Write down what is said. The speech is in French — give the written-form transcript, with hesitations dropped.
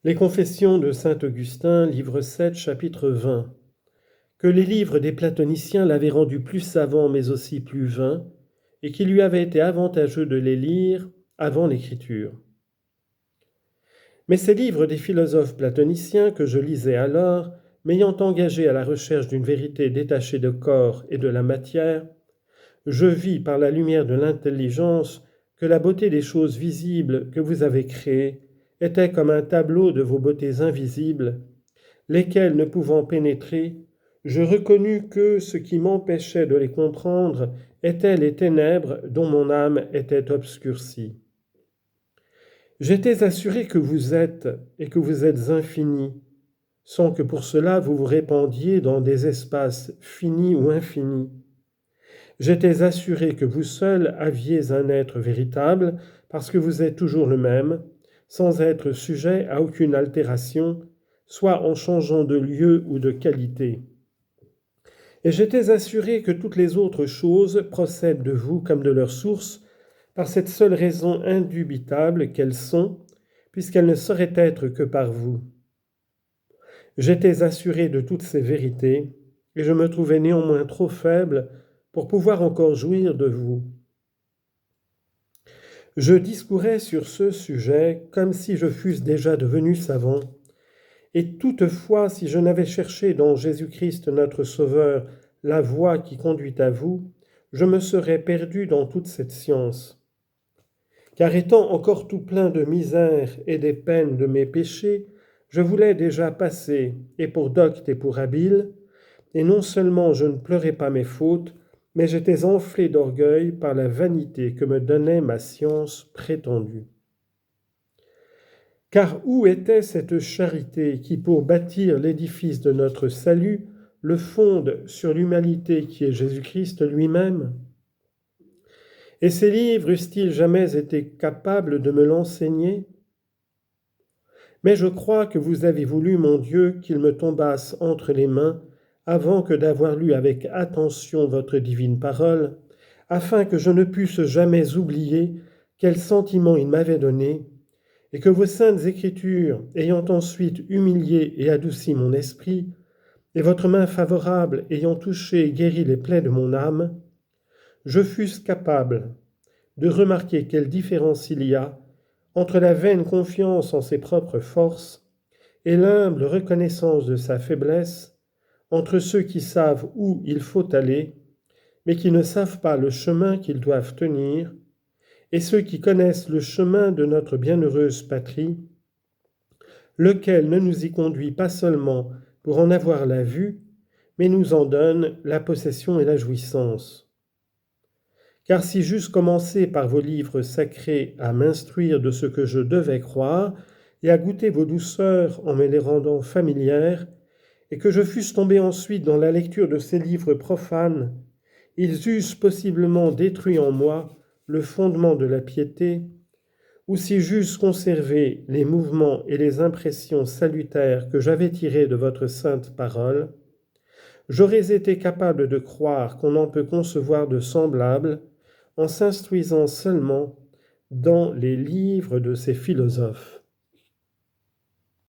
Les Confessions de saint Augustin, livre 7, chapitre 20. Que les livres des platoniciens l'avaient rendu plus savant mais aussi plus vain, et qu'il lui avait été avantageux de les lire avant l'écriture. Mais ces livres des philosophes platoniciens que je lisais alors, m'ayant engagé à la recherche d'une vérité détachée de corps et de la matière, je vis par la lumière de l'intelligence que la beauté des choses visibles que vous avez créées était comme un tableau de vos beautés invisibles, lesquelles ne pouvant pénétrer, je reconnus que ce qui m'empêchait de les comprendre étaient les ténèbres dont mon âme était obscurcie. J'étais assuré que vous êtes et que vous êtes infini, sans que pour cela vous vous répandiez dans des espaces finis ou infinis. J'étais assuré que vous seul aviez un être véritable, parce que vous êtes toujours le même, sans être sujet à aucune altération, soit en changeant de lieu ou de qualité. Et j'étais assuré que toutes les autres choses procèdent de vous comme de leur source, par cette seule raison indubitable qu'elles sont, puisqu'elles ne sauraient être que par vous. J'étais assuré de toutes ces vérités, et je me trouvais néanmoins trop faible pour pouvoir encore jouir de vous. Je discourais sur ce sujet comme si je fusse déjà devenu savant, et toutefois si je n'avais cherché dans Jésus-Christ notre Sauveur la voie qui conduit à vous, je me serais perdu dans toute cette science. Car étant encore tout plein de misère et des peines de mes péchés, je voulais déjà passer, et pour docte et pour habile, et non seulement je ne pleurais pas mes fautes, mais j'étais enflé d'orgueil par la vanité que me donnait ma science prétendue. Car où était cette charité qui, pour bâtir l'édifice de notre salut, le fonde sur l'humanité qui est Jésus-Christ lui-même? Et ces livres eussent-ils jamais été capables de me l'enseigner? Mais je crois que vous avez voulu, mon Dieu, qu'ils me tombassent entre les mains, avant que d'avoir lu avec attention votre divine parole, afin que je ne pusse jamais oublier quel sentiment il m'avait donné, et que vos saintes écritures, ayant ensuite humilié et adouci mon esprit, et votre main favorable ayant touché et guéri les plaies de mon âme, je fusse capable de remarquer quelle différence il y a entre la vaine confiance en ses propres forces et l'humble reconnaissance de sa faiblesse, entre ceux qui savent où il faut aller, mais qui ne savent pas le chemin qu'ils doivent tenir, et ceux qui connaissent le chemin de notre bienheureuse patrie, lequel ne nous y conduit pas seulement pour en avoir la vue, mais nous en donne la possession et la jouissance. Car si j'eusse commencé par vos livres sacrés à m'instruire de ce que je devais croire, et à goûter vos douceurs en me les rendant familières, et que je fusse tombé ensuite dans la lecture de ces livres profanes, ils eussent possiblement détruit en moi le fondement de la piété, ou si j'eusse conservé les mouvements et les impressions salutaires que j'avais tirés de votre sainte parole, j'aurais été capable de croire qu'on en peut concevoir de semblables en s'instruisant seulement dans les livres de ces philosophes.